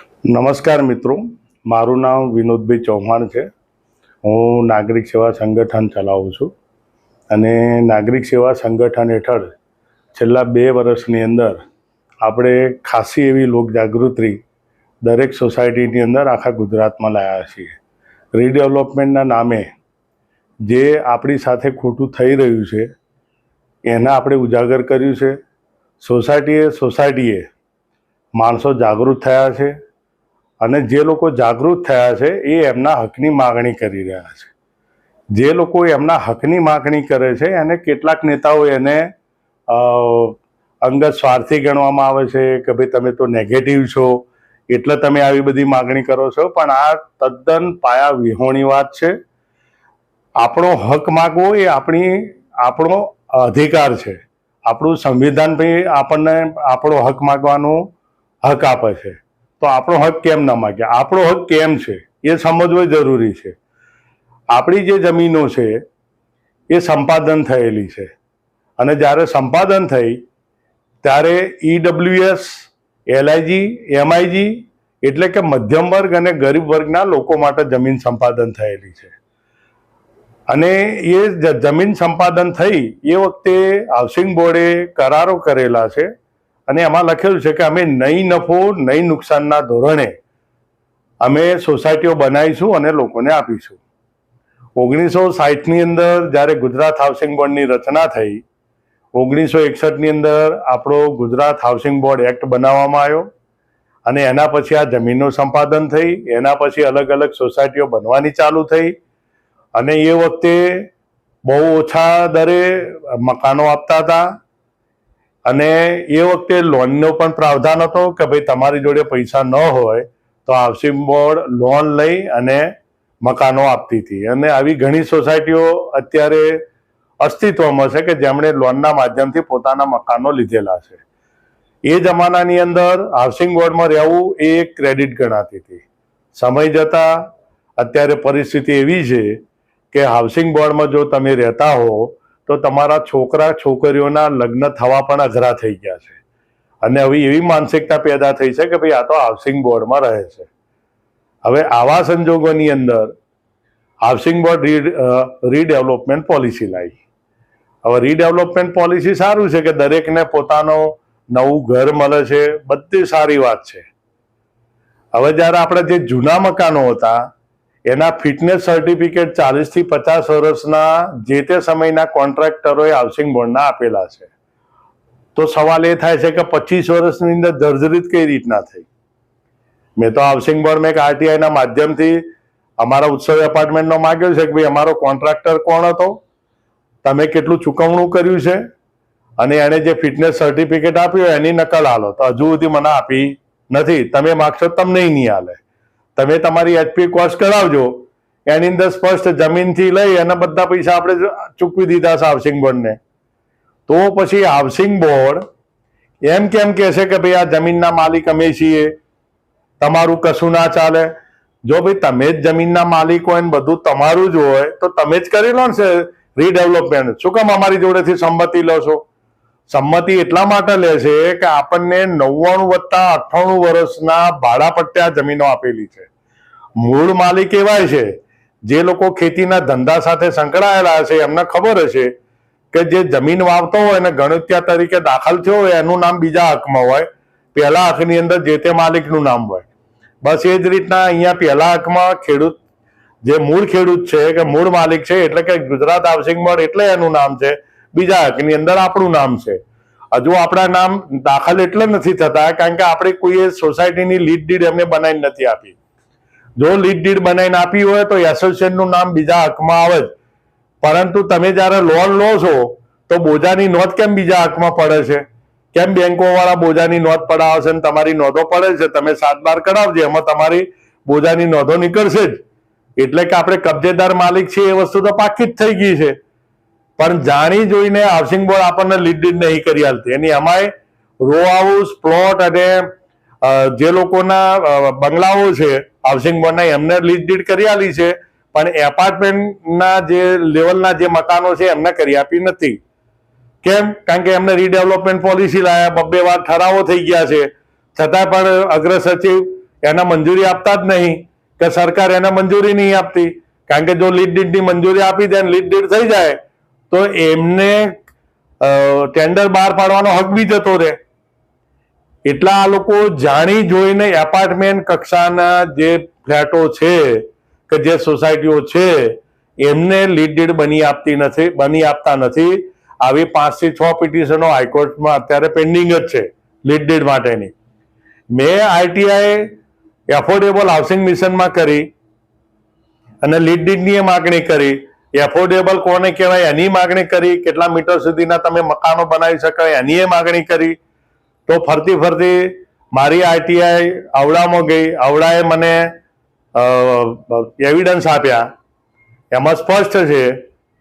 નમસ્કાર મિત્રો, મારું નામ વિનોદભાઈ ચૌહાણ છે. હું નાગરિક સેવા સંગઠન ચલાવું છું અને નાગરિક સેવા સંગઠન હેઠળ છેલ્લા 2 વર્ષની અંદર આપણે ખાસી એવી લોકજાગૃતિ દરેક સોસાયટીની અંદર આખા ગુજરાતમાં લાવ્યા છીએ. રીડેવલપમેન્ટના નામે જે આપણી સાથે ખોટું થઈ રહ્યું છે એના આપણે ઉજાગર કર્યું છે. સોસાયટીએ માણસો જાગૃત થયા છે અને જે લોકો જાગૃત થયા છે એ એમના હકની માગણી કરી રહ્યા છે. જે લોકો એમના હકની માગણી કરે છે એને કેટલાક નેતાઓ એને અંગત સ્વાર્થી ગણવામાં આવે છે કે ભાઈ તમે તો નેગેટિવ છો એટલે તમે આવી બધી માગણી કરો છો, પણ આ તદ્દન પાયા વિહોણી વાત છે. આપણો હક માગવો એ આપણો અધિકાર છે. આપણું સંવિધાન ભાઈ આપણને આપણો હક માગવાનો હક આપે છે, તો આપણો હક કેમ ન માગ્યા? આપણો હક કેમ છે એ સમજવો જરૂરી છે. આપણી જે જમીનો છે એ સંપાદન થયેલી છે અને જ્યારે સંપાદન થઈ ત્યારે EWS, LIG, MIG એટલે કે મધ્યમ વર્ગ અને ગરીબ વર્ગના લોકો માટે જમીન સંપાદન થયેલી છે. અને એ જમીન સંપાદન થઈ એ વખતે હાઉસિંગ બોર્ડે કરારો કરેલા છે અને એમાં લખેલું છે કે અમે નહીં નફો નહીં નુકસાનના ધોરણે અમે સોસાયટીઓ બનાવીશું અને લોકોને આપીશું. 1960ની અંદર જ્યારે ગુજરાત હાઉસિંગ બોર્ડની રચના થઈ, 1961ની અંદર આપણો ગુજરાત હાઉસિંગ બોર્ડ એક્ટ બનાવવામાં આવ્યો અને એના પછી આ જમીનનું સંપાદન થઈ. એના પછી અલગ અલગ સોસાયટીઓ બનવાની ચાલુ થઈ અને એ વખતે બહુ ઓછા દરે મકાનો આપતા હતા અને એ વખતે લોનનો પણ પ્રાવધાન હતો કે ભાઈ તમારી જોડે પૈસા ન હોય તો હાઉસિંગ બોર્ડ લોન લઈ અને મકાનો આપતી હતી. અને આવી ઘણી સોસાયટીઓ અત્યારે અસ્તિત્વમાં છે કે જેમણે લોનના માધ્યમથી પોતાના મકાનો લીધેલા છે. એ જમાનાની અંદર હાઉસિંગ બોર્ડમાં રહેવું એ એક ક્રેડિટ ગણાતી હતી. સમય જતાં અત્યારે પરિસ્થિતિ એવી છે કે હાઉસિંગ બોર્ડમાં જો તમે રહેતા હો તો તમારા છોકરા છોકરીઓના લગ્ન થવા પણ અઘરા થઈ ગયા છે અને હવે એવી માનસિકતા પેદા થઈ છે કે ભાઈ આ તો હાઉસિંગ બોર્ડમાં રહે છે. હવે આવા સંજોગોની અંદર હાઉસિંગ બોર્ડ રીડેવલપમેન્ટ પોલિસી લાવી. હવે રીડેવલપમેન્ટ પોલિસી સારું છે કે દરેકને પોતાનો નવું ઘર મળે છે, બધી સારી વાત છે. હવે જ્યારે આપણે જે જૂના મકાનો હતા એના ફિટનેસ સર્ટિફિકેટ 40 થી 50 વર્ષના જે તે સમયના કોન્ટ્રાક્ટરોએ હાઉસિંગ બોર્ડના આપેલા છે. તો સવાલ એ થાય છે કે 25 વર્ષની અંદર જર્જરિત કઈ રીતના થઈ? મેં તો હાઉસિંગ બોર્ડમાં એક RTIના માધ્યમથી અમારા ઉત્સવ એપાર્ટમેન્ટનો માગ્યો છે કે ભાઈ અમારો કોન્ટ્રાક્ટર કોણ હતો, તમે કેટલું ચૂકવણું કર્યું છે અને એણે જે ફિટનેસ સર્ટિફિકેટ આપ્યું એની નકલ આલો. તો હજુ સુધી મને આપી નથી. તમે માગશો તમને નહીં આલે. તમે તમારી HP કોસ્ટ કરાવજો, એની અંદર સ્પષ્ટ જમીનથી લઈ અને બધા પૈસા આપણે ચૂકવી દીધા છે હાઉસિંગ બોર્ડને. તો પછી હાઉસિંગ બોર્ડ એમ કેમ કહે છે કે ભાઈ આ જમીનના માલિક અમે છીએ, તમારું કશું ના ચાલે? જો ભાઈ તમે જ જમીનના માલિક હોય ને બધું તમારું જ હોય તો તમે જ કરી લો ને રીડેવલપમેન્ટ. શું કામ અમારી જોડેથી સંમતિ લો છો? સંમતિ એટલા માટે લે છે કે આપણને 99 + 98 વર્ષના ભાડા પટ્ટા જમીનો આપેલી છે. મૂળ માલિક એવા છે જે લોકો ખેતીના ધંધા સાથે સંકળાયેલા છે, એમને ખબર હશે કે જે જમીન વાવતો હોય ને ગણોત્યા તરીકે દાખલ થયો હોય એનું નામ બીજા હકમાં હોય, પહેલા હકની અંદર જે તે માલિકનું નામ હોય. બસ એ જ રીતના અહીંયા પહેલા હકમાં ખેડૂત જે મૂળ ખેડૂત છે કે મૂળ માલિક છે એટલે કે ગુજરાત હાઉસિંગ બોર્ડ એટલે એનું નામ છે, બીજા હકની અંદર આપણું નામ છે. હજુ આપણા નામ દાખલ એટલે નથી થતા કારણ કે આપણે કોઈએ સોસાયટીની લીડ ડીડ એમને બનાવીને નથી આપી. જો લીડ ડીડ બનાવીને આપી હોય તો એસોસિએશનનું નામ બીજા હકમાં આવે જ, પરંતુ તમે જ્યારે લોન લો છો તો બોજાની નોંધ કેમ બીજા હકમાં પડે છે? કેમ બેંકો વાળા બોજાની નોંધ પડાવે છે? તમારી નોંધો પડે છે, તમે 7/12 કઢાવજો, એમાં તમારી બોજાની નોંધો નીકળશે જ. એટલે કે આપણે કબજેદાર માલિક છે એ વસ્તુ તો પાકી જ થઈ ગઈ છે. પણ જાણી જોઈને હાઉસિંગ બોર્ડ આપણને લીડ ડીડ નહીં કરી આપતી. એની અમાય રો હાઉસ, પ્લોટ અને જે લોકોના બંગલાઓ છે હાઉસિંગ બોર્ડના એમને લીડ ડીડ કરી આપી છે, પણ એપાર્ટમેન્ટના જે લેવલના જે મકાનો છે એમને કરી આપી નથી. કેમ? કારણ કે એમને રીડેવલપમેન્ટ પોલિસી લાયા, 2 વાર ઠરાવો થઈ ગયા છે, છતાં પણ અગ્ર સચિવ એને મંજૂરી આપતા જ નહીં, કે સરકાર એને મંજૂરી નહીં આપતી. કારણ કે જો લીડ ડીડની મંજૂરી આપી દે, લીડ ડીડ થઈ જાય તો એમને ટેન્ડર બહાર પાડવાનો હક બી જતો રહે. એટલા આ લોકો જાણી જોઈને એપાર્ટમેન્ટ કક્ષાના જે ફ્લેટો છે કે જે સોસાયટીઓ છે એમને લીડ ડીડ બની આપતા નથી. આવી 5 થી 6 પિટિશનો હાઈકોર્ટમાં અત્યારે પેન્ડિંગ જ છે લીડ ડીડ માટેની. મેં આરટીઆઈ એફોર્ડેબલ હાઉસિંગ મિશનમાં કરી અને લીડ ડીડની માગણી કરી. એફોર્ડેબલ કોને કહેવાય એની માગણી કરી, કેટલા મીટર સુધીના તમે મકાનો બનાવી શકાય એની માગણી કરી. તો ફરતી ફરતી મારી આરટીઆઈ આવડામાં ગઈ. આવડાએ મને એવિડન્સ આપ્યા. એમાં સ્પષ્ટ છે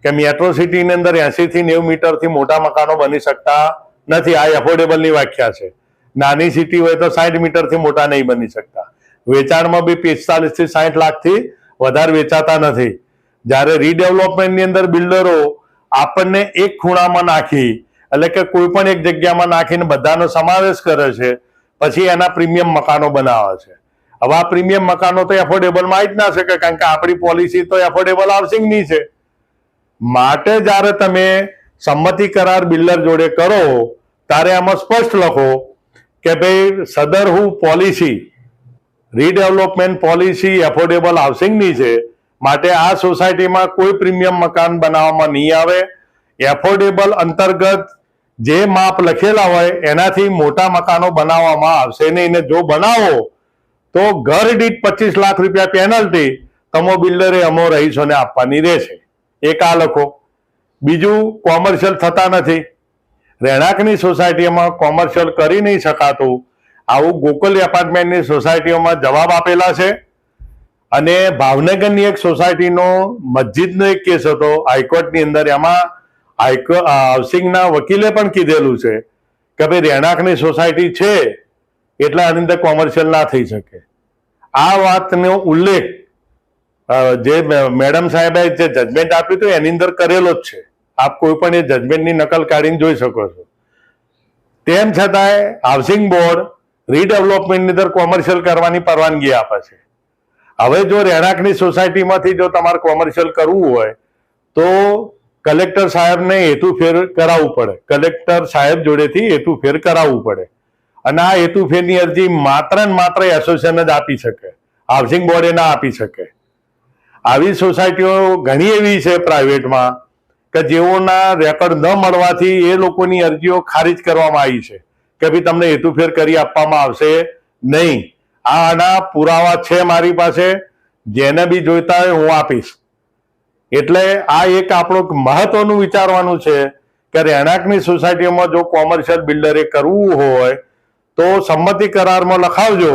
કે મેટ્રો સિટીની અંદર 80 થી 90 મીટરથી મોટા મકાનો બની શકતા નથી. આ એફોર્ડેબલની વ્યાખ્યા છે. નાની સિટી હોય તો 60 મીટરથી મોટા નહીં બની શકતા. વેચાણમાં બી 45 થી 60 લાખથી વધારે વેચાતા નથી. જ્યારે રીડેવલપમેન્ટની અંદર બિલ્ડરો આપણને એક ખૂણામાં નાખી, એટલે કે કોઈ પણ એક જગ્યામાં નાખીને બધાનો સમાવેશ કરે છે, પછી એના પ્રીમિયમ મકાનો બનાવે છે. હવે આ પ્રીમિયમ મકાનો તો એફોર્ડેબલમાં આવી જ ના શકે, કારણ કે આપણી પોલિસી તો એફોર્ડેબલ હાઉસિંગની છે. માટે જ્યારે તમે સંમતિ કરાર બિલ્ડર જોડે કરો ત્યારે એમાં સ્પષ્ટ લખો કે ભાઈ સદરહુ પોલિસી રીડેવલપમેન્ટ પોલિસી એફોર્ડેબલ હાઉસિંગની છે, માટે આ સોસાયટીમાં કોઈ પ્રીમિયમ મકાન બનાવવામાં નહીં આવે. એફોર્ડેબલ અંતર્ગત જે માપ લખેલા હોય એનાથી મોટા મકાનો બનાવવામાં આવશે નહીં. ને જો બનાવો તો ઘર દીઠ 25 લાખ રૂપિયા પેનલ્ટી તમો બિલ્ડરે અમો રહીશોને આપવાની રહેશે. એક આ લખો. બીજું, કોમર્શિયલ થતા નથી. રહેણાંકની સોસાયટીમાં કોમર્શિયલ કરી નહીં શકાતું, આવું ગોકુલ એપાર્ટમેન્ટની સોસાયટીઓમાં જવાબ આપેલા છે. અને ભાવનગરની એક સોસાયટીનો મસ્જિદનો એક કેસ હતો હાઈકોર્ટની અંદર. એમાં હાઉસિંગના વકીલે પણ કીધેલું છે કે ભાઈ રહેણાંકની સોસાયટી છે એટલે આની અંદર કોમર્શિયલ ના થઈ શકે. આ વાતનો ઉલ્લેખ જે મેડમ સાહેબે જે જજમેન્ટ આપ્યું હતું એની અંદર કરેલો જ છે. આપ કોઈ પણ એ જજમેન્ટની નકલ કાઢીને જોઈ શકો છો. તેમ છતાંય હાઉસિંગ બોર્ડ રીડેવલપમેન્ટની અંદર કોમર્શિયલ કરવાની પરવાનગી આપે છે. હવે જો રહેણાંકની સોસાયટીમાંથી જો તમારે કોમર્શિયલ કરવું હોય તો કલેક્ટર સાહેબને હેતુફેર કરાવવું પડે. કલેક્ટર સાહેબ જોડેથી હેતુફેર કરાવવું પડે. અને આ હેતુફેરની અરજી માત્ર ને માત્ર એસોસિએશન જ આપી શકે, હાઉસિંગ બોર્ડે ના આપી શકે. આવી સોસાયટીઓ ઘણી એવી છે પ્રાઇવેટમાં કે જેઓના રેકોર્ડ ન મળવાથી એ લોકોની અરજીઓ ખારીજ કરવામાં આવી છે કે ભાઈ તમને હેતુફેર કરી આપવામાં આવશે નહીં. આના પુરાવા છે મારી પાસે, જેને બી જોઈતા હોય હું આપીશ. એટલે આ એક આપણું મહત્વનું વિચારવાનું છે કે રહેણાંકની સોસાયટીઓમાં જો કોમર્શિયલ બિલ્ડરે કરવું હોય તો સંમતિ કરારમાં લખાવજો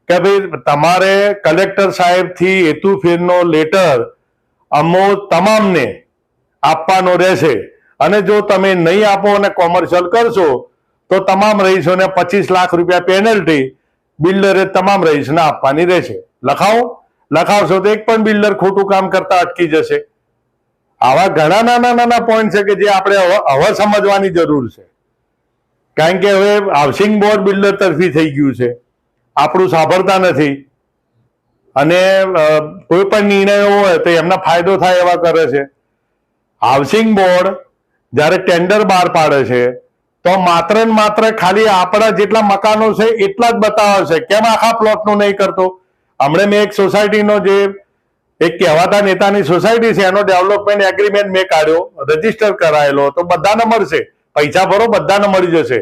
કે ભાઈ તમારે કલેક્ટર સાહેબથી હેતુફેરનો લેટર અમો તમામને આપવાનો રહેશે. અને જો તમે નહીં આપો અને કોમર્શિયલ કરશો તો તમામ રહીશોને 25 લાખ રૂપિયા પેનલ્ટી બિલ્ડરે તમામ રહીશને આપવાની રહેશે. લખાવશો તો એક પણ બિલ્ડર ખોટું કામ કરતા અટકી જશે. આવા ઘણા નાના નાના પોઈન્ટ છે કે જે આપણે હવે સમજવાની જરૂર છે. કારણ કે હવે હાઉસિંગ બોર્ડ બિલ્ડર તરફી થઈ ગયું છે, આપણું સાંભળતા નથી. અને કોઈ પણ નિર્ણયો હોય તો એમના ફાયદો થાય એવા કરે છે. હાઉસિંગ બોર્ડ જ્યારે ટેન્ડર બહાર પાડે છે તો માત્ર ને માત્ર ખાલી આપણા જેટલા મકાનો છે એટલા જ બતાવે છે, કેમ આખા પ્લોટનું નહીં કરતો? હમણાં મેં એક સોસાયટીનો જે એક કહેવાતા નેતાની સોસાયટી છે એનો ડેવલપમેન્ટ એગ્રીમેન્ટ મેં કાઢ્યો, રજીસ્ટર કરાયેલો, તો બધાને મળશે. પૈસા ભરો બધાને મળી જશે.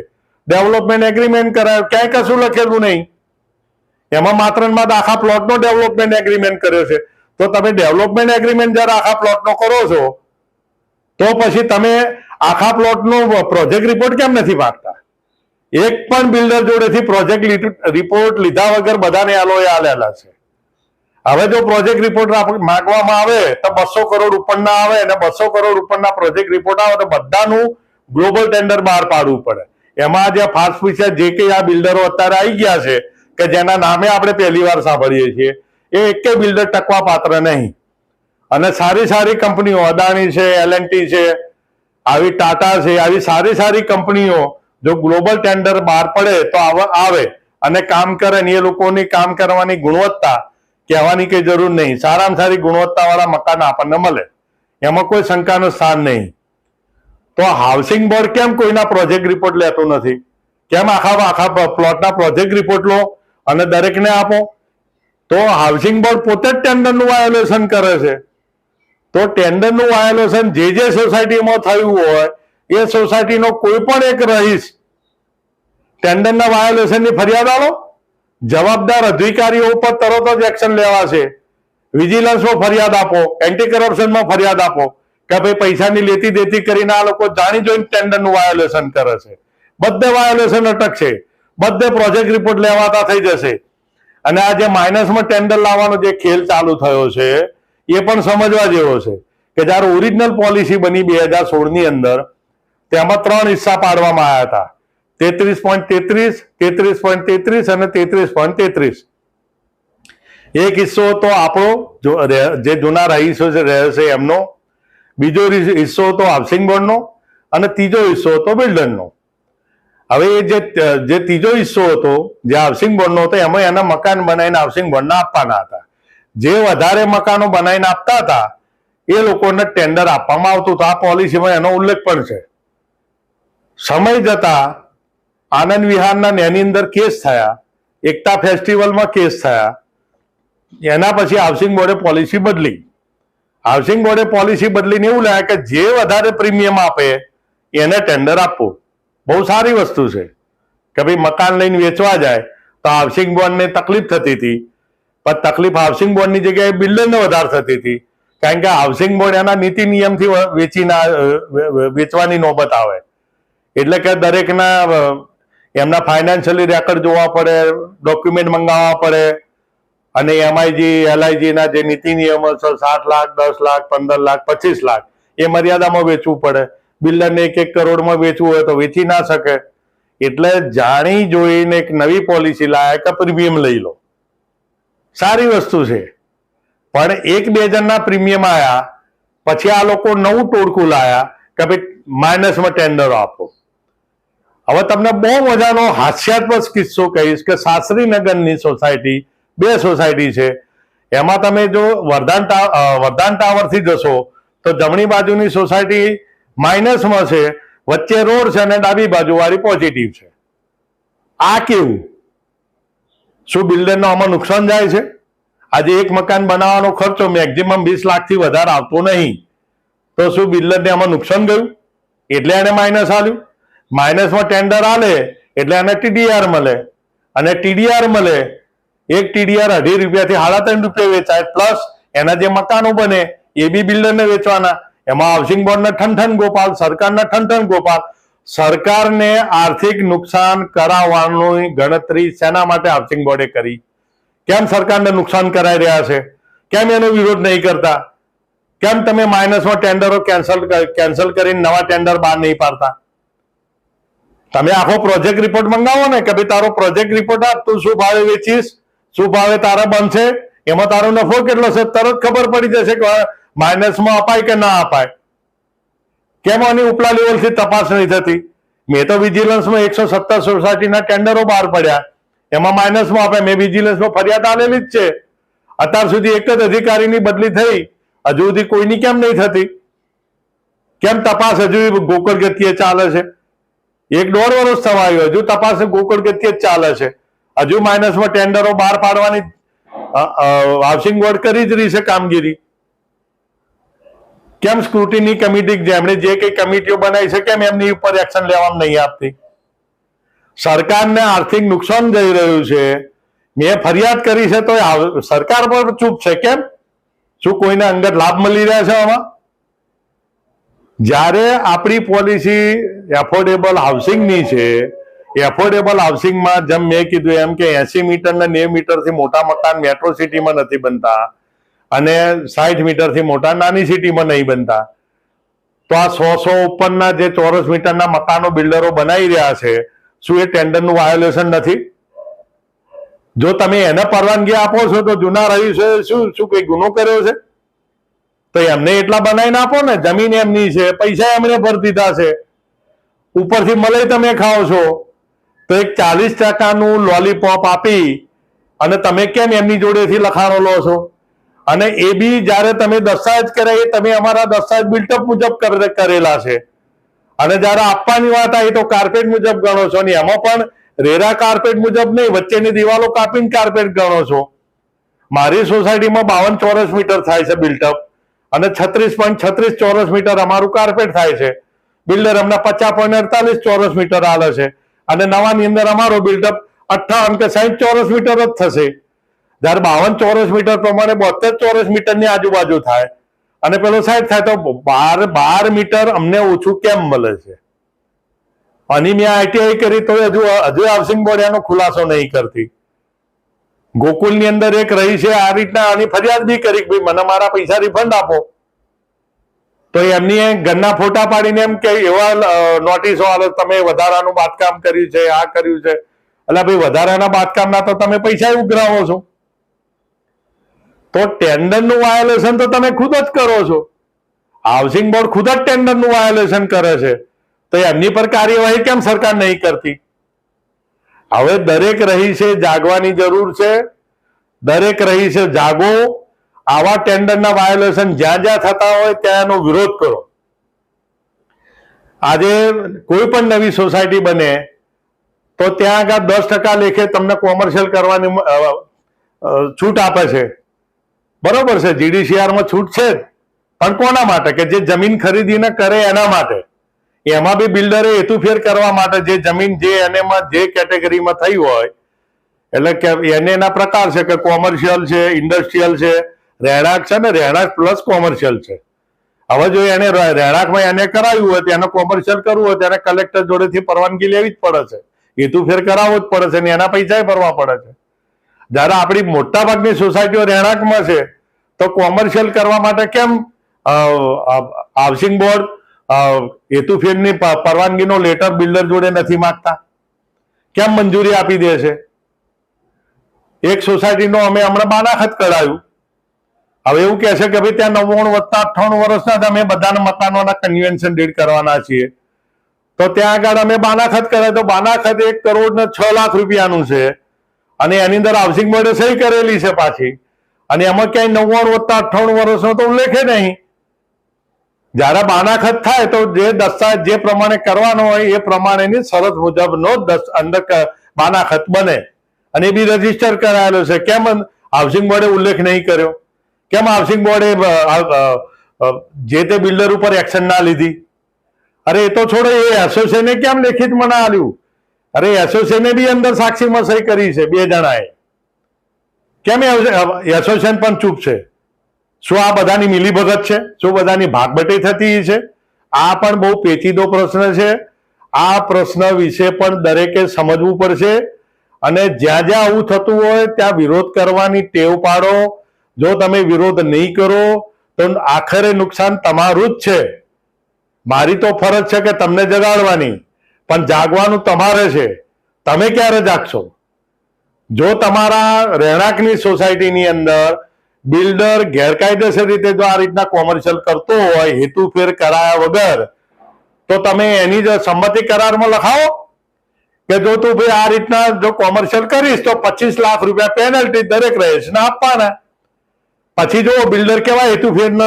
ડેવલપમેન્ટ એગ્રીમેન્ટ કરાયો, ક્યાંય કશું લખેલું નહીં. એમાં માત્ર ને માત્ર આખા પ્લોટનો ડેવલપમેન્ટ એગ્રીમેન્ટ કર્યો છે. તો તમે ડેવલપમેન્ટ એગ્રીમેન્ટ જયારે આખા પ્લોટનો કરો છો તો પછી તમે આખા પ્લોટનો પ્રોજેક્ટ રિપોર્ટ કેમ નથી માંગતા? એક પણ બિલ્ડર જોડેથી પ્રોજેક્ટ રિપોર્ટ લીધા વગર બધાને એલઓએ આલેલા છે. હવે જો પ્રોજેક્ટ રિપોર્ટ માંગવામાં આવે તો 200 કરોડ ઉપરના આવે, અને 200 કરોડ ઉપરના પ્રોજેક્ટ રિપોર્ટ આવે તો બધાનું ગ્લોબલ ટેન્ડર બહાર પાડવું પડે. એમાં જે ફાસ્ટ ફૂડ જે કે આ બિલ્ડરો અત્યારે આવી ગયા છે કે જેના નામે આપણે પહેલી વાર સાંભળીએ છીએ, એ એકે બિલ્ડર ટકવા પાત્ર નહીં. અને સારી સારી કંપનીઓ, અદાણી છે, એલએનટી છે, આવી ટાટા છે, આવી સારી સારી કંપનીઓ જો ગ્લોબલ ટેન્ડર બહાર પડે તો આવે. અને કામ કરે ને એ લોકોની કામ કરવાની ગુણવત્તા કહેવાની કઈ જરૂર નહીં. સારામાં સારી ગુણવત્તાવાળા મકાન આપણને મળે, એમાં કોઈ શંકાનું સ્થાન નહીં. તો હાઉસિંગ બોર્ડ કેમ કોઈના પ્રોજેક્ટ રિપોર્ટ લેતું નથી? કેમ આખા પ્લોટના પ્રોજેક્ટ રિપોર્ટ લો અને દરેકને આપો? તો હાઉસિંગ બોર્ડ પોતે જ ટેન્ડરનું વાયોલેશન કરે છે. તો ટેન્ડરનું વાયોલેશન જે સોસાયટીમાં થયું હોય એ સોસાયટીનો કોઈ પણ એક રહીશ ટેન્ડરના વાયોલેશનની ફરિયાદ આવો, જવાબદાર અધિકારીઓ ઉપર તરત જ એક્શન લેવાશે. વિજિલન્સમાં ફરિયાદ આપો, એન્ટી કરપ્શનમાં ફરિયાદ આપો કે ભાઈ પૈસાની લેતી દેતી કરીને આ લોકો જાણી જોઈને ટેન્ડરનું વાયોલેશન કરે છે. બધે વાયોલેશન અટકશે, બધે પ્રોજેક્ટ રિપોર્ટ લેવાતા થઈ જશે. અને આ જે માઇનસમાં ટેન્ડર લાવવાનો જે ખેલ ચાલુ થયો છે એ પણ સમજવા જેવો છે કે જ્યારે ઓરિજિનલ પોલિસી બની 2016 ની અંદર, તેમાં 3 હિસ્સા પાડવામાં આવ્યા હતા: 33.33, 33.33 અને 33.33. એક હિસ્સો તો આપણો જે જૂના રહીશો રહે છે એમનો, બીજો હિસ્સો તો હાઉસિંગ બોર્ડનો અને ત્રીજો હિસ્સો હતો બિલ્ડરનો. હવે જે ત્રીજો હિસ્સો હતો જે હાઉસિંગ બોર્ડનો હતો એમાં એના મકાન બનાવીને હાઉસિંગ બોર્ડને આપવાના હતા. જે વધારે મકાનો બનાવીને આપતા હતા એ લોકોને ટેન્ડર આપવામાં આવતું હતું. આ પોલિસીમાં એનો ઉલ્લેખ પણ છે. સમય જતા આનંદ વિહારના એની અંદર કેસ થયા, એકતા ફેસ્ટિવલમાં કેસ થયા. એના પછી હાઉસિંગ બોર્ડે પોલિસી બદલી. હાઉસિંગ બોર્ડે પોલિસી બદલીને એવું લાગે કે જે વધારે પ્રીમિયમ આપે એને ટેન્ડર આપવું. બહુ સારી વસ્તુ છે કે ભાઈ મકાન લઈને વેચવા જાય તો હાઉસિંગ બોર્ડને તકલીફ થતી હતી, પણ તકલીફ હાઉસિંગ બોર્ડની જગ્યાએ બિલ્ડરને વધારે થતી હતી. કારણ કે હાઉસિંગ બોર્ડ એના નીતિ નિયમથી વેચવાની નોબત આવે. એટલે કે દરેકના એમના ફાઇનાન્શિયલી રેકોર્ડ જોવા પડે, ડોક્યુમેન્ટ મંગાવવા પડે, અને એમઆઈજી એલઆઈજીના જે નીતિ નિયમો છે 7 લાખ, 10 લાખ, 15 લાખ, 25 લાખ એ મર્યાદામાં વેચવું પડે. બિલ્ડરને 1 કરોડમાં વેચવું હોય તો વેચી ના શકે. એટલે જાણી જોઈને એક નવી પોલિસી લાયા કે પ્રીમિયમ લઈ લો. સારી વસ્તુ છે, પણ 1-2 જણના પ્રીમિયમ આવ્યા પછી આ લોકો નવું ટોળકું લાયા કે ભાઈ માઇનસમાં ટેન્ડરો આપો. હવે તમને બહુ મજાનો હાસ્યાસ્પદ કિસ્સો કહીશ કે શાસ્ત્રીનગરની સોસાયટી, 2 સોસાયટી છે, એમાં તમે જો વરદાન ટાવરથી જશો તો જમણી બાજુની સોસાયટી માઇનસમાં છે, વચ્ચે રોડ છે અને ડાબી બાજુ વાળી પોઝિટિવ છે. આ કેવું? શું બિલ્ડરનો આમાં નુકસાન જાય છે? આજે એક મકાન બનાવવાનો ખર્ચો મેક્સિમમ 20 લાખથી વધારે આવતો નહીં, તો શું બિલ્ડરને આમાં નુકસાન ગયું એટલે એને માઇનસ આલ્યું? માઇનસમાં ટેન્ડર આલે એટલે એને ટીડીઆર મળે, અને ટીડીઆર મળે, એક ટીડીઆર 2.5 રૂપિયાથી 3.5 રૂપિયા વેચાય, પ્લસ એના જે મકાનો બને એ બી બિલ્ડરને વેચવાના. એમાં હાઉસિંગ બોર્ડને ઠન ગોપાલ, સરકારને ઠન ગોપાલ. સરકારને આર્થિક નુકસાન કરાવવાની ગણતરી શેના માટે હાઉસિંગ બોર્ડે કરી? કેમ સરકારને નુકસાન કરાઈ રહ્યા છે? કેમ એનો વિરોધ નહીં કરતા? કેમ તમે માઇનસમાં ટેન્ડરો કેન્સલ કરીને નવા ટેન્ડર બહાર નહીં પાડતા? તમે આખો પ્રોજેક્ટ રિપોર્ટ મંગાવો ને કે ભાઈ તારો પ્રોજેક્ટ રિપોર્ટ આપ, તું શું ભાવે વેચીશ, શું ભાવે તારે બનશે, એમાં તારો નફો કેટલો છે તરત ખબર પડી જશે કે માઇનસમાં અપાય કે ના અપાય. કેમ આની ઉપલા લેવલથી તપાસ નહીં થતી? મેં તો વિજિલન્સમાં 117 સોસાયટીના ટેન્ડરો બહાર પડ્યા, એમાં માઇનસમાં અપાય. મેં વિજિલન્સમાં ફરિયાદ આલેલી જ છે. અત્યાર સુધી એક જ અધિકારીની બદલી થઈ, હજુ સુધી કોઈની કેમ નહીં થતી? કેમ તપાસ હજુ ગોકળ ગતિએ ચાલે છે? 1-1.5 વર્ષ થવા આવ્યું, હજુ તપાસ ગોકળ ગતિએ જ ચાલે છે. હજુ માઇનસમાં ટેન્ડરો બહાર પાડવાની હાઉસિંગ બોર્ડ કરી જ રહી છે કામગીરી. કેમ સ્ક્રુટિની કમિટી જેમણે જે કઈ કમિટીઓ બનાવી છે કેમ એમની ઉપર એક્શન લેવામાં નહીં આપતી? સરકારને આર્થિક નુકસાન જઈ રહ્યું છે, મેં ફરિયાદ કરી છે તો સરકાર પર ચૂપ છે. કેમ? શું કોઈને અંગત લાભ મળી રહ્યા છે આમાં? જ્યારે આપણી પોલિસી એફોર્ડેબલ હાઉસિંગની છે, એફોર્ડેબલ હાઉસિંગમાં જેમ મેં કીધું એમ કે 80 મીટર ને 90 મીટરથી મોટા મકાન મેટ્રો સિટીમાં નથી બનતા, અને 60 મીટરથી મોટા નાની સિટીમાં નહીં બનતા. તો આ 100 ઉપરના જે ચોરસ મીટરના મકાનો બિલ્ડરો બનાવી રહ્યા છે, શું એ ટેન્ડરનું વાયોલેશન નથી? જો તમે એને પરવાનગી આપો છો તો જૂના રહીશોએ શું કોઈ ગુનો કર્યો છે? તો એમને એટલા બનાવીને આપો ને. જમીન એમની છે, પૈસા એમણે ભરી દીધા છે, ઉપરથી મલાઈ તમે ખાઓ છો. તો એક 40% લોલીપોપ આપી અને તમે કેમ એમની જોડેથી લખાણો લો છો? અને એ બી જયારે તમે દસ્તાવેજ કર્યા એ તમે અમારા દસ્તાવેજ બિલ્ટઅપ મુજબ કરેલા છે, અને જયારે આપવાની વાત આવી તો કાર્પેટ મુજબ ગણો છો, ને એમાં પણ રેરા કાર્પેટ મુજબ નહીં, વચ્ચેની દિવાલો કાપીને કાર્પેટ ગણો છો. મારી સોસાયટીમાં 52 ચોરસ મીટર થાય છે બિલ્ટઅપ, અને 36.36 ચોરસ મીટર અમારું કાર્પેટ થાય છે. બિલ્ડર અમને 50.48 ચોરસ મીટર આલે છે, અને નવાની અંદર અમારો બિલ્ટઅપ 58 કે 60 ચોરસ મીટર જ થશે. જયારે 52 ચોરસ મીટર પ્રમાણે 72 ચોરસ મીટરની આજુબાજુ થાય, અને પેલો 60 થાય, તો 12 મીટર અમને ઓછું કેમ મળે છે? અને મેં આઈટીઆઈ કરી તો હજુ હાઉસિંગ બોર્ડ એનો ખુલાસો નહીં કરતી. ગોકુલની અંદર એક રહી છે આ રીતના આની ફરિયાદ બી કરી કે ભાઈ મને મારા પૈસા રિફંડ આપો, તો એમની ઘરના ફોટા પાડીને એમ કે એવા નોટિસો આલો તમે વધારાનું બાંધકામ કર્યું છે, આ કર્યું છે. એટલે ભાઈ વધારાના બાંધકામના તો તમે પૈસા ઉઘરાવો છો, તો ટેન્ડરનું વાયોલેશન તો તમે ખુદ જ કરો છો. હાઉસિંગ બોર્ડ ખુદ જ ટેન્ડરનું વાયોલેશન કરે છે, તો એમની પર કાર્યવાહી કેમ સરકાર નહીં કરતી? હવે દરેક રહીશે જાગવાની જરૂર છે. દરેક રહીશે જાગો. આવા ટેન્ડરના વાયોલેશન જ્યાં જ્યાં થતા હોય ત્યાં એનો વિરોધ કરો. આજે કોઈ પણ નવી સોસાયટી બને તો ત્યાં આગળ 10% લેખે તમને કોમર્શિયલ કરવાની છૂટ આપે છે. બરોબર છે, જીડીસીઆરમાં છૂટ છે જ, પણ કોના માટે? કે જે જમીન ખરીદીને કરે એના માટે. એમાં બી બિલ્ડરે હેતુફેર કરવા માટે જે જમીન જે એનેમાં જે કેટેગરીમાં થઈ હોય, એટલે કે એને એના પ્રકાર છે કે કોમર્શિયલ છે, ઇન્ડસ્ટ્રીયલ છે, રહેણાંક છે, ને રહેણાંક પ્લસ કોમર્શિયલ છે. હવે જો એને રહેણાંકમાં એને કરાવ્યું હોય તો એને કોમર્શિયલ કરવું હોય ત્યારે કલેક્ટર જોડેથી પરવાનગી લેવી જ પડે છે, હેતુફેર કરાવવો જ પડે છે, ને એના પૈસા ભરવા પડે છે. જયારે આપણી મોટા ભાગની સોસાયટીઓ રહેણાંકમાં છે તો કોમર્શિયલ કરવા માટે કેમ હાઉસિંગ બોર્ડ હેતુફેરની પરવાનગીનો લેટર બિલ્ડર જોડે નથી માંગતા? કેમ મંજૂરી આપી દે છે? એક સોસાયટીનો અમે હમણાં બાનાખત કરાયું. હવે એવું કહે છે કે ભાઈ ત્યાં 99+98 વર્ષના અમે બધાના મકાનોના કન્વેન્શન ડેટ કરવાના છીએ, તો ત્યાં આગળ અમે બાનાખત કરાય તો બાનાખત 1 કરોડ ને 6 લાખ રૂપિયાનું છે, અને એની અંદર હાઉસિંગ બોર્ડે સહી કરેલી છે પાછી, અને એમાં ક્યાંય 99+98 વર્ષનો તો ઉલ્લેખે નહીં. જયારે બાનાખત થાય તો જે દસ્તાવેજ જે પ્રમાણે કરવાનો હોય એ પ્રમાણેની શરત મુજબનો અંદર બાનાખત બને, અને એ બી રજીસ્ટર કરાયેલો છે. કેમ હાઉસિંગ બોર્ડે ઉલ્લેખ નહીં કર્યો? કેમ હાઉસિંગ બોર્ડે જે તે બિલ્ડર ઉપર એક્શન ના લીધી? અરે એ તો છોડો, એ એસોસિએશને કેમ લેખિત મને આલ્યું? અરે એસોસિએશને બી અંદર સાક્ષીમાં સહી કરી છે 2 જણાએ. કેમ એસોસિએશન પણ ચૂપ છે? શું આ બધાની મિલીભગત છે? શું બધાની ભાગબટી થતી છે? આ પણ બહુ પેચીદો પ્રશ્ન છે. આ પ્રશ્ન વિશે પણ દરેકે સમજવું પડશે, અને જ્યાં જ્યાં આવું થતું હોય ત્યાં વિરોધ કરવાની ટેવ પાડો. જો તમે વિરોધ નહીં કરો તો આખરે નુકસાન તમારું જ છે. મારી તો ફરજ છે કે તમને જગાડવાની, પણ જાગવાનું તમારે છે. તમે ક્યારે જાગશો? જો તમારા રહેણાંકની સોસાયટીની અંદર બિલ્ડર ગેરકાયદેસર રીતે જો આ રીતના કોમર્શિયલ કરતો હોય હેતુફેર કરાયા વગર, તો તમે એની જ સંમતિ કરારમાં લખાવો કે જો તું ભાઈ આ રીતના જો કોમર્શિયલ કરીશ તો 25 લાખ રૂપિયા પેનલ્ટી દરેક રહીશને આપવાના. પછી જો બિલ્ડર કેવા હેતુફેરનો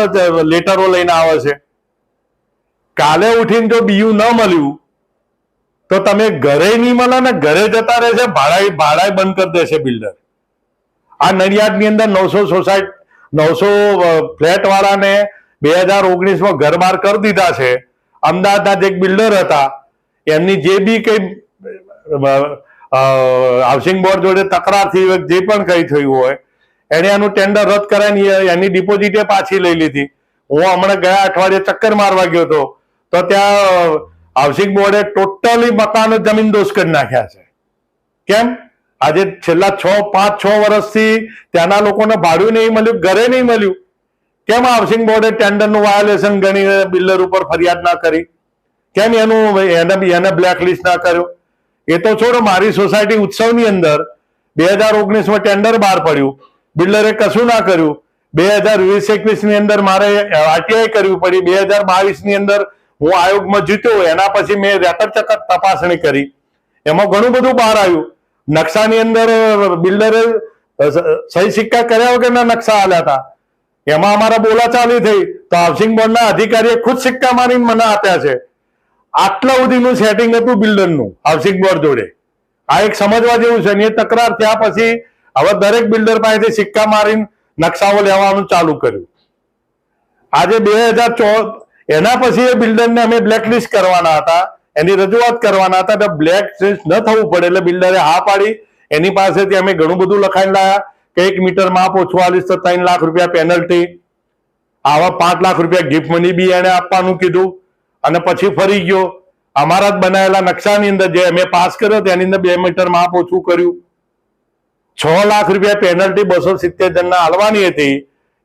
લેટરો લઈને આવે છે. કાલે ઉઠીને જો બીયું ન મળ્યું તો તમે ઘરે નહીં મળે ને ઘરે જતા રહેશે, ભાડા બંધ કરી દેશે બિલ્ડર. આ નડિયાદની અંદર 900 ફ્લેટ વાળાને 2019માં ઘર બહાર કરી દીધા છે. અમદાવાદના જે એક બિલ્ડર હતા એમની જે બી કઈ હાઉસિંગ બોર્ડ જોડે તકરાર થઈ હોય, જે પણ કઈ થયું હોય, એને એનું ટેન્ડર રદ કરાવીને એની ડિપોઝિટે પાછી લઈ લીધી. હું હમણાં ગયા અઠવાડિયે ચક્કર મારવા ગયો હતો તો ત્યાં હાઉસિંગ બોર્ડે ટોટલી મકાનો જમીનદોસ્ત કરી નાખ્યા છે. કેમ? આજે છેલ્લા 5-6 વર્ષથી ત્યાંના લોકોને ભાડું નહીં મળ્યું, ઘરે નહીં મળ્યું. કેમ હાઉસિંગ બોર્ડે ટેન્ડરનું વાયોલેશન ગણીને બિલ્ડર ઉપર ફરિયાદ ના કરી? કેમ એને બ્લેકલિસ્ટ ના કર્યો? એ તો છોડો, મારી સોસાયટી ઉત્સવની અંદર 2019માં ટેન્ડર બહાર પડ્યું, બિલ્ડરે કશું ના કર્યું. 2020-21 ની અંદર મારે આરટીઆઈ કરવી પડી. 2022 ની અંદર હું આયોગમાં જીત્યો, એના પછી મેં રેકર્ડ ચકર તપાસણી કરી. એમાં ઘણું બધું બહાર આવ્યું. નકશાની અંદર બિલ્ડરે સહી સિક્કા કર્યા વગરના નકશા આલ્યા હતા. એમાં અમારા બોલાચાલી થઈ તો હાઉસિંગ બોર્ડના અધિકારીએ ખુદ સિક્કા મારીને મને આપ્યા છે. આટલા સુધીનું સેટિંગ હતું બિલ્ડરનું હાઉસિંગ બોર્ડ જોડે. આ એક સમજવા જેવું છે. એ તકરાર થયા પછી હવે દરેક બિલ્ડર પાસેથી સિક્કા મારીને નકશાઓ લેવાનું ચાલુ કર્યું. આજે 2014 એના પછી એ બિલ્ડરને અમે બ્લેકલિસ્ટ કરવાના હતા, એની રજૂઆત કરવાના હતા. તો બ્લેકલિસ્ટ ન થવું પડે એટલે બિલ્ડરે હા પાડી. એની પાસેથી અમે ઘણું બધું લખાઈને લાયા કે 1 મીટર માપ ઓછું આલીશ તો 3 લાખ રૂપિયા પેનલ્ટી, આવા 5 લાખ રૂપિયા ગિફ્ટ મની બી એને આપવાનું કીધું. અને પછી ફરી ગયો. અમારા જ બનાવેલા નકશાની અંદર જે અમે પાસ કર્યો તેની અંદર 2 મીટર માપ ઓછું કર્યું. 6 લાખ રૂપિયા પેનલ્ટી 270 જણને આલવાની હતી.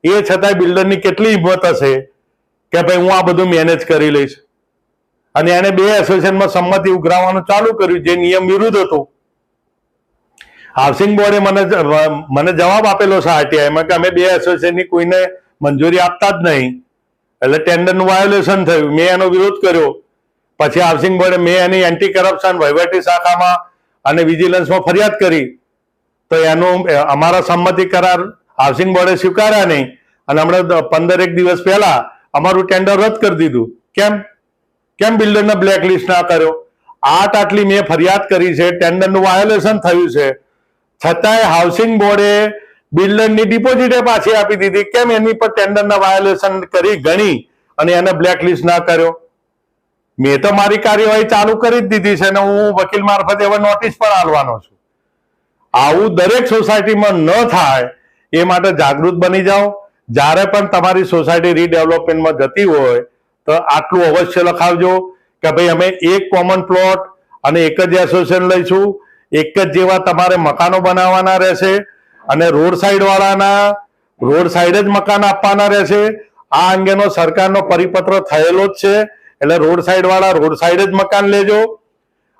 એ છતાંય બિલ્ડરની કેટલી હિંમત હશે કે ભાઈ હું આ બધું મેનેજ કરી લઈશ. અને એને 2 એસોસિએશનમાં સંમતિ ઉઘરાવવાનું ચાલુ કર્યું, જે નિયમ વિરુદ્ધ હતું. હાઉસિંગ બોર્ડે મને જવાબ આપેલો છે આરટીઆઈમાં કે અમે 2 એસોસિએશનની કોઈને મંજૂરી આપતા જ નહીં, એટલે ટેન્ડરનું વાયોલેશન થયું. મેં એનો વિરોધ કર્યો. પછી હાઉસિંગ બોર્ડે મેં એની એન્ટી કરપ્શન વહીવટી શાખામાં અને વિજિલન્સમાં ફરિયાદ કરી. તો એનું અમારા સંમતિ કરાર હાઉસિંગ બોર્ડે સ્વીકાર્યા નહીં. અને હમણાં 15 દિવસ પહેલા અમારું ટેન્ડર રદ કરી દીધું. કેમ બિલ્ડરને બ્લેકલિસ્ટ ના કર્યો? આટલી મેં ફરિયાદ કરી છે, ટેન્ડરનું વાયોલેશન થયું છે, છતાંય હાઉસિંગ બોર્ડે બિલ્ડરની ડિપોઝિટે પાછી આપી દીધી. કેમ એની પર ટેન્ડરના વાયોલેશન કરી ગણી અને એને બ્લેકલિસ્ટ ના કર્યો? મેં તો મારી કાર્યવાહી ચાલુ કરી જ દીધી છે અને હું વકીલ મારફતે હવે નોટિસ પણ આલવાનો છું. આવું દરેક સોસાયટીમાં ન થાય એ માટે જાગૃત બની જાઓ. જ્યારે પણ તમારી સોસાયટી રીડેવલપમેન્ટમાં જતી હોય તો આટલું અવશ્ય લખાવજો કે ભાઈ અમે એક કોમન પ્લોટ અને એક જ એસોસિએશન લઈશું, એક જ જેવા તમારે મકાનો બનાવવાના રહેશે અને રોડ સાઈડ વાળાના રોડ સાઈડ જ મકાન આપવાના રહેશે. આ અંગેનો સરકારનો પરિપત્ર થયેલો જ છે. એટલે રોડ સાઈડ વાળા રોડ સાઈડ જ મકાન લેજો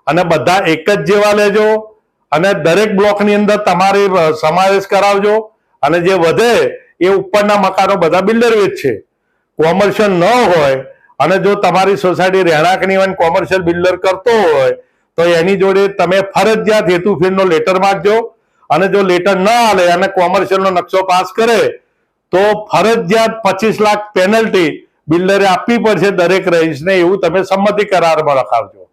અને બધા એક જ જેવા લેજો અને દરેક બ્લોકની અંદર તમારી સમાવેશ કરાવજો. અને જે વધે એ ઉપરના મકાનો બધા બિલ્ડર વેચશે. કોમર્શિયલ ન હોય અને જો તમારી સોસાયટી રહેણાંકની હોય કોમર્શિયલ બિલ્ડર કરતો હોય તો એની જોડે તમે ફરજિયાત હેતુફેરનો લેટર માંગજો. અને જો લેટર ના આલે અને કોમર્શિયલનો નકશો પાસ કરે તો ફરજિયાત 25 લાખ પેનલ્ટી બિલ્ડરે આપવી પડશે દરેક રહીશને. એવું તમે સંમતિ કરારમાં લખાવજો.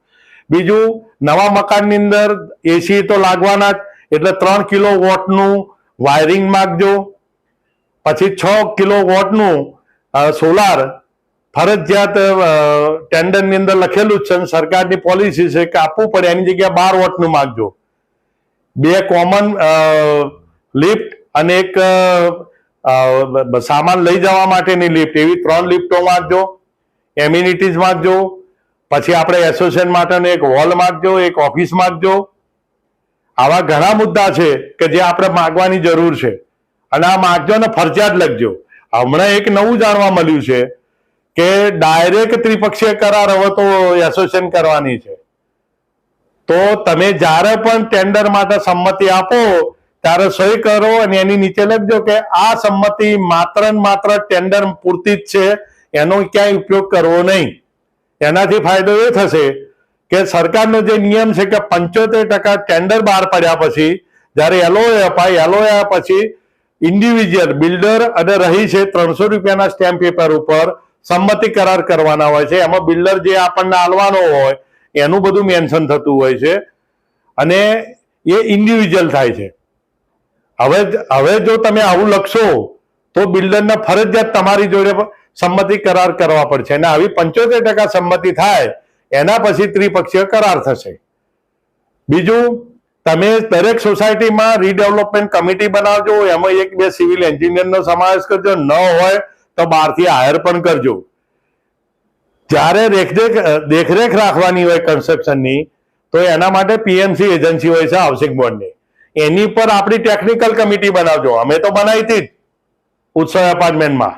બીજું, નવા મકાનની અંદર એસી તો લાગવાના જ, એટલે 3 કિલો વોટનું વાયરિંગ માંગજો. પછી 6 કિલો વોટનું સોલાર ફરજિયાત ટેન્ડરની અંદર લખેલું જ છે, સરકારની પોલિસી છે કે આપવું પડે. એની જગ્યાએ 12 વોટનું માંગજો. 2 કોમન લિફ્ટ અને એક સામાન લઈ જવા માટેની લિફ્ટ, એવી 3 લિફ્ટો માંગજો. એમ્યુનિટીઝ માંગજો. પછી આપણે એસોસિએશન માટેનો એક હોલ માંગજો, એક ઓફિસ માંગજો. આવા ઘણા મુદ્દા છે કે જે આપણે માંગવાની જરૂર છે અને આ માંગજો ને ફરજિયાત લખજો. હમણાં એક નવું જાણવા મળ્યું છે કે ડાયરેક્ટ ત્રિપક્ષીય કરાર હવે તો એસોસિએશન કરવાની છે. તો તમે જ્યારે પણ ટેન્ડર માટે સંમતિ આપો ત્યારે સહી કરો અને એની નીચે લખજો કે આ સંમતિ માત્ર ને માત્ર ટેન્ડર પૂરતી જ છે, એનો ક્યાંય ઉપયોગ કરવો નહીં. એનાથી ફાયદો એ થશે કે સરકારનો જે નિયમ છે કે 75% ટેન્ડર બહાર પડ્યા પછી જ્યારે એલઓએ અપાય, એલઓએ પછી ઇન્ડિવિજ્યુઅલ બિલ્ડર અને રહી છે 300 રૂપિયાના સ્ટેમ્પ પેપર ઉપર સંમતિ કરાર કરવાના હોય છે. એમાં બિલ્ડર જે આપણને આલવાનો હોય એનું બધું મેન્શન થતું હોય છે અને એ ઇન્ડિવિજ્યુઅલ થાય છે. હવે જો તમે આવું લખશો તો બિલ્ડરને ફરજિયાત તમારી જોડે સંમતિ કરાર કરવા પડશે અને આવી 75% સંમતિ થાય એના પછી ત્રિપક્ષીય કરાર થશે. બીજું, તમે દરેક સોસાયટીમાં રીડેવલપમેન્ટ કમિટી બનાવજો. એમાં 1-2 સિવિલ એન્જિનિયરનો સમાવેશ કરજો. ન હોય તો બહારથી હાયર પણ કરજો. જ્યારે દેખરેખ રાખવાની હોય કન્સ્ટ્રક્શનની તો એના માટે પીએમસી એજન્સી હોય છે હાઉસિંગ બોર્ડની, એની પર આપણી ટેકનિકલ કમિટી બનાવજો. અમે તો બનાવી હતી જ ઉત્સવ એપાર્ટમેન્ટમાં,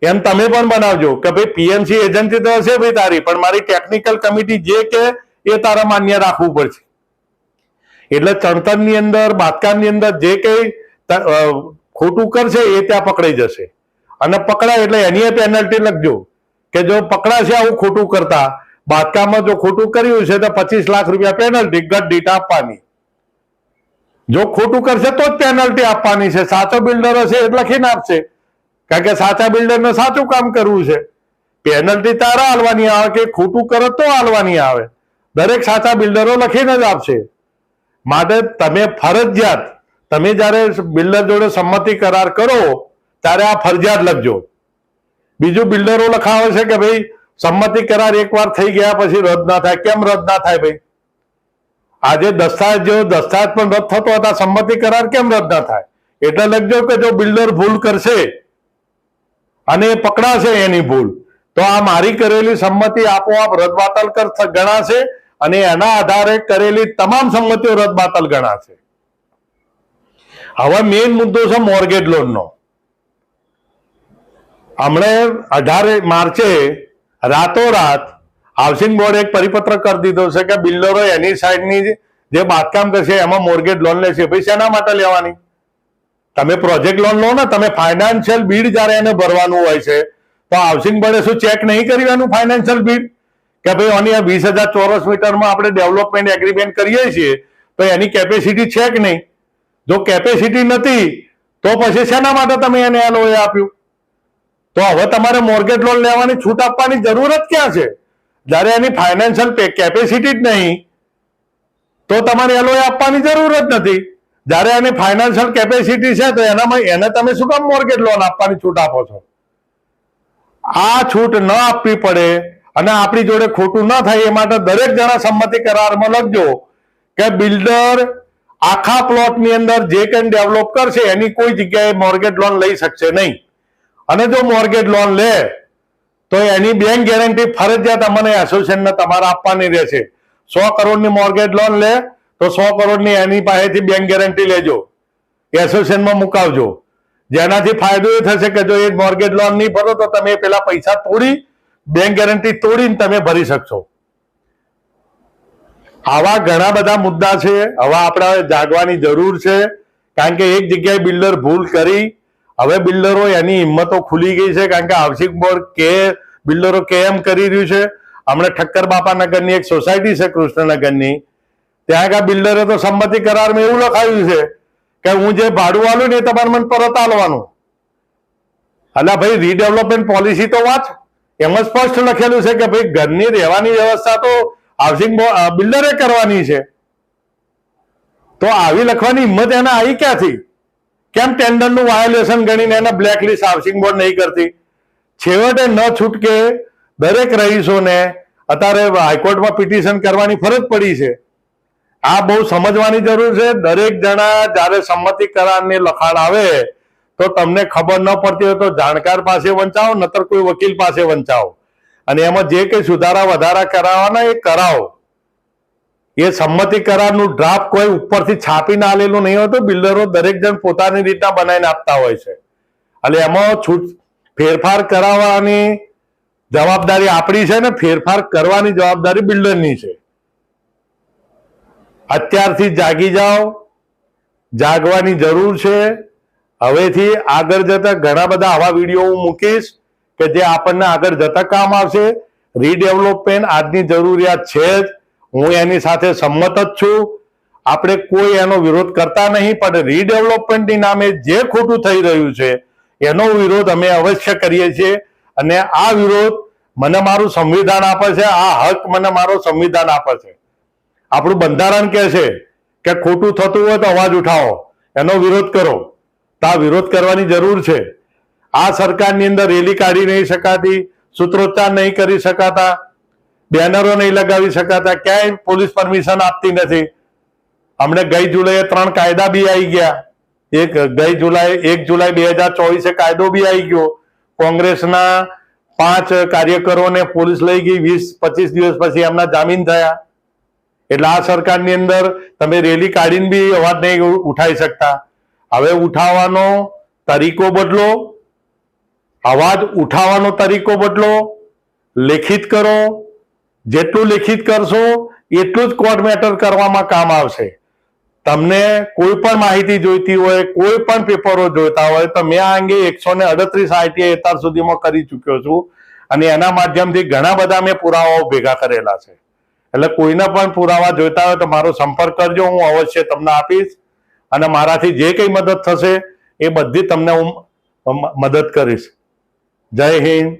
એમ તમે પણ બનાવજો કે ભાઈ પીએમસી એજન્સી તો હશે ભાઈ તારી, પણ મારી ટેકનિકલ કમિટી જે કે એ તારા માન્ય રાખવું પડશે. એટલે ચણતરની અંદર બાંધકામની અંદર જે કંઈ ખોટું કરશે એ ત્યાં પકડાઈ જશે અને પકડાય એટલે એની પેનલ્ટી લખજો કે જો પકડાશે આવું ખોટું કરતા બાંધકામમાં જો ખોટું કર્યું છે તો 25 લાખ રૂપિયા પેનલ્ટી ગઢ દીઠ આપવાની. જો ખોટું કરશે તો જ પેનલ્ટી આપવાની છે. સાચો બિલ્ડર હશે એટલે લખીને આપશે, કારણ કે સાચા બિલ્ડરને સાચું કામ કરવું છે. પેનલ્ટી તારા હાલવાની આવે કે ખોટું કરે તો હાલવાની આવે. દરેક સાચા બિલ્ડરો લખીને જ આપશે. માટે તમે ફરજિયાત, તમે જ્યારે બિલ્ડર જોડે સંમતિ કરાર કરો ત્યારે આ ફરજિયાત લખજો. બીજું બિલ્ડરો લખાવે છે કે ભાઈ સંમતિ કરાર એકવાર થઈ ગયા પછી રદ ના થાય. કેમ રદ ના થાય ભાઈ? આજે દસ્તાવેજ પણ રદ થતો હતા, સંમતિ કરાર કેમ રદ ના થાય? એટલે લખજો કે જો બિલ્ડર ભૂલ કરશે અને પકડાશે એની ભૂલ, તો આ મારી કરેલી સંમતિ આપોઆપ રદબાતલ ગણાશે અને એના આધારે કરેલી તમામ સંમતિઓ રદબાતલ ગણાશે. હવે મેઇન મુદ્દો છે મોર્ગેજ લોનનો. હમણે 18 માર્ચે રાતોરાત હાઉસિંગ બોર્ડે એક પરિપત્ર કરી દીધો છે કે બિલ્ડરો એની સાઈડની જે બાંધકામ કરશે એમાં મોર્ગેજ લોન લેશે. ભાઈ શેના માટે લેવાની? તમે પ્રોજેક્ટ લોન લો ને, તમે ફાઇનાન્શિયલ બિલ જયારે એને ભરવાનું હોય છે તો હાઉસિંગ બોર્ડે શું ચેક નહીં કરવાનું ફાઇનાન્શિયલ બિલ? કે ભાઈ આની 20,000 ચોરસ મીટરમાં આપણે ડેવલપમેન્ટ એગ્રીમેન્ટ કરીએ છીએ તો એની કેપેસિટી છે કે નહીં? જો કેપેસિટી નથી તો પછી શેના માટે તમે એને એલઓએ આપ્યું? તો હવે તમારે મોર્ગેજ લોન લેવાની છૂટ આપવાની જરૂરત ક્યાં છે? જ્યારે એની ફાઇનાન્શિયલ કેપેસિટી જ નહીં તો તમારે એલઓએ આપવાની જરૂર જ નથી. જ્યારે એની ફાઇનાન્શિયલ કેપેસિટી છે તો એને તમે શું કામ મોર્ગેજ લોન આપવાની છૂટ આપો છો? આ છૂટ ન આપવી પડે અને આપણી જોડે ખોટું ન થાય એ માટે દરેક જણા સંમતિ કરારમાં લખજો કે બિલ્ડર આખા પ્લોટની અંદર જે કંઈ ડેવલપ કરશે એની કોઈ જગ્યાએ મોર્ગેજ લોન લઈ શકશે નહીં. અને જો મોર્ગેજ લોન લે તો એની બેંક ગેરંટી ફરજિયાત અમને એસોસિએશનને તમારે આપવાની રહેશે. 100 કરોડની મોર્ગેજ લોન લે તો 100 કરોડની એની પાસેથી બેંક ગેરંટી લેજો, એસોસિએશનમાં મુકાવજો. જેનાથી ફાયદો એ થશે કે જો એ મોર્ગેજ લોન નહીં ભરો તો તમે પેલા પૈસા તોડી, બેંક ગેરંટી તોડીને તમે ભરી શકશો. આવા ઘણા બધા મુદ્દા છે. હવે આપણે જાગવાની જરૂર છે, કારણ કે એક જગ્યાએ બિલ્ડર ભૂલ કરી, હવે બિલ્ડરો એની હિંમતો ખુલી ગઈ છે. કારણ કે હાઉસિંગ બોર્ડ કે બિલ્ડરો કેમ કરી રહ્યું છે. હમણાં ઠક્કર બાપા નગરની એક સોસાયટી છે કૃષ્ણનગરની, ત્યાં આગળ બિલ્ડરે તો સંમતિ કરારમાં એવું લખાયું છે કે હું જે ભાડું આલું ને એ તમારે મને પરત આલવાનું. અલા ભાઈ, રીડેવલપમેન્ટ પોલિસી તો વાંચ, એમાં સ્પષ્ટ લખેલું છે કે ભાઈ ઘરની રહેવાની વ્યવસ્થા તો હાઉસિંગ બિલ્ડરે કરવાની છે. તો આવી લખવાની હિંમત એને આવી ક્યાંથી? કેમ ટેન્ડરનું વાયોલેશન ગણીને એને બ્લેકલિસ્ટ હાઉસિંગ બોર્ડ નહીં કરતી? છેવટે ન છૂટકે દરેક રહીશોને અત્યારે હાઈકોર્ટમાં પિટિશન કરવાની ફરજ પડી છે. આ બહુ સમજવાની જરૂર છે. દરેક જણા જ્યારે સંમતિ કરારની લખાણ આવે તો તમને ખબર ન પડતી હોય તો જાણકાર પાસે વંચાવો, નતર કોઈ વકીલ પાસે વંચાવો અને એમાં જે કંઈ સુધારા વધારા કરાવવાના એ કરાવો. એ સંમતિ કરારનું ડ્રાફ્ટ કોઈ ઉપરથી છાપીને આલેલું નહીં હોતું. બિલ્ડરો દરેક જણ પોતાની રીતના બનાવીને આપતા હોય છે. એટલે એમાં ફેરફાર કરાવવાની જવાબદારી આપણી છે ને ફેરફાર કરવાની જવાબદારી બિલ્ડરની છે. અત્યારથી જાગી જાઓ, જાગવાની જરૂર છે. હવેથી આગળ જતા ઘણા બધા આવા વિડીયો હું મૂકીશ કે જે આપણને આગળ જતા કામ આવશે. રીડેવલપમેન્ટ આજની જરૂરિયાત છે જ, હું એની સાથે સંમત જ છું. આપણે કોઈ એનો વિરોધ કરતા નહીં, પણ રીડેવલપમેન્ટની નામે જે ખોટું થઈ રહ્યું છે એનો વિરોધ અમે અવશ્ય કરીએ છીએ. અને આ વિરોધ મને મારું સંવિધાન આપે છે, આ હક મને મારો સંવિધાન આપે છે. આપણું બંધારણ કહે છે કે ખોટું થતું હોય તો અવાજ ઉઠાવો, એનો વિરોધ કરો. તો આ વિરોધ કરવાની જરૂર છે. આ સરકારની અંદર રેલી કાઢી નહીં શકાતી, સૂત્રોચ્ચાર નહીં કરી શકાતા, બેનરો નહીં લગાવી શકાતા, ક્યાંય પોલીસ પરમિશન આપતી નથી. હમણે ગઈ જુલાઈએ 3 કાયદા બી આવી ગયા. એક જુલાઈ 2024 કાયદો બી આવી ગયો. કોંગ્રેસના 5 કાર્યકરોને પોલીસ લઈ ગઈ, 20-25 દિવસ પછી એમના જામીન થયા. એટલે આ સરકારની અંદર તમે રેલી કાઢીને બી અવાજ નહીં ઉઠાવી શકતા. હવે ઉઠાવવાનો તરીકો બદલો, અવાજ ઉઠાવવાનો તરીકો બદલો, લેખિત કરો. જેટલું લેખિત કરશો એટલું જ કોર્ટ મેટર કરવામાં કામ આવશે. તમને કોઈ પણ માહિતી જોઈતી હોય, કોઈ પણ પેપરો જોઈતા હોય તો મેં આ અંગે 138 આરટીઆઈ અત્યાર સુધીમાં કરી ચૂક્યો છું અને એના માધ્યમથી ઘણા બધા મેં પુરાવાઓ ભેગા કરેલા છે. એટલે કોઈને પણ પુરાવા જોઈતા હોય તો મારો સંપર્ક કરજો, હું અવશ્ય તમને આપીશ. અને મારાથી જે કંઈ મદદ થશે એ બધી તમને હું મદદ કરીશ. જય હિન્દ.